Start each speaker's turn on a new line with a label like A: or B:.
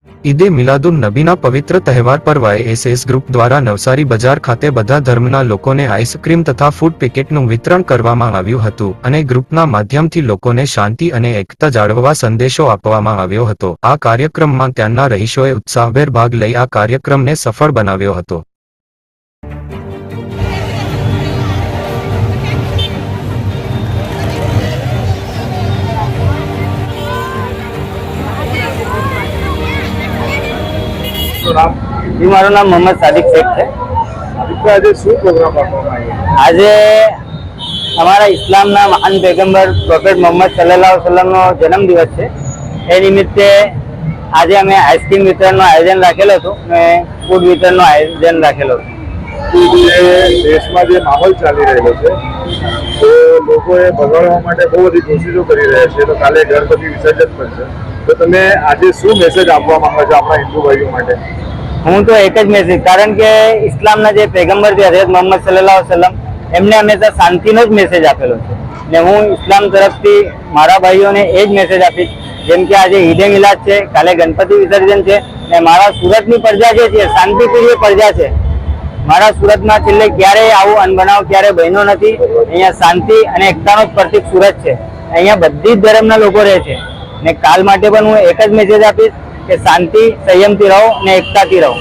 A: ઈદે મિલાદુન નબીના પવિત્ર તહેવાર પર YSS ગ્રુપ દ્વારા નવસારી બજાર ખાતે બધા ધર્મના લોકોને આઈસ્ક્રીમ તથા ફૂડ પેકેટનું વિતરણ કરવામાં આવ્યું હતું અને ગ્રુપના માધ્યમથી લોકોને શાંતિ અને એકતા જાળવવા સંદેશો આપવામાં આવ્યો હતો। આ કાર્યક્રમમાં ત્યાંના રહીશોએ ઉત્સાહભેર ભાગ લઈ આ કાર્યક્રમને સફળ બનાવ્યો હતો।
B: जी, मारू नाम मोहम्मद सादिक शेख है।
C: आज शू प्रोग्राम
B: आज हमारा इस्लाम ना महान पैगंबर प्रोफेट मोहम्मद सल्लल्लाहु अलैहि वसल्लम नो जन्म दिवस है। ए निमित्ते आज अमे आइसक्रीम वितरण नो आयोजन राखेलो हतो ने फूड वितरण नो आयोजन राखेलो हतो।
C: देश में जो माहौल चाली रहेलो छे तो लोकोए बगाड़वा माटे बहु बधी कोशिशो करी रह्या छे। तो काले गणपति विसर्जन पण छे तो तमे आज शू मेसेज आपवा मांगो छो आपणा हिंदू भाईओ माटे?
B: हूँ तो एक ज मेसेज, कारण के इस्लाम जे पैगंबर थे हजरत मोहम्मद सल्लल्लाहु अलैहि वसल्लम एमने हमेशा शांतिनो ज मेसेज आपेलो छे ने हूँ इस्लाम तरफथी मारा भाईओने ए ज मेसेज आपीश। जेम के आज ईदे मिलाद छे, काले गणपति विसर्जन छे ने मारा सूरतनी प्रजा जे छे शांतिप्रिय प्रजा छे। मारा सूरतमां छेल्ले क्यारेय आवो अनबनाव क्यारेय बन्यो नथी। अहींया शांति अने एकतानो प्रतीक सूरत छे। अहींया बधी ज धर्मना लोको रहे छे ने काल माटे पण हूँ एक ज मेसेज आपीश के शांति संयमथी रहो ने एकताथी रहो।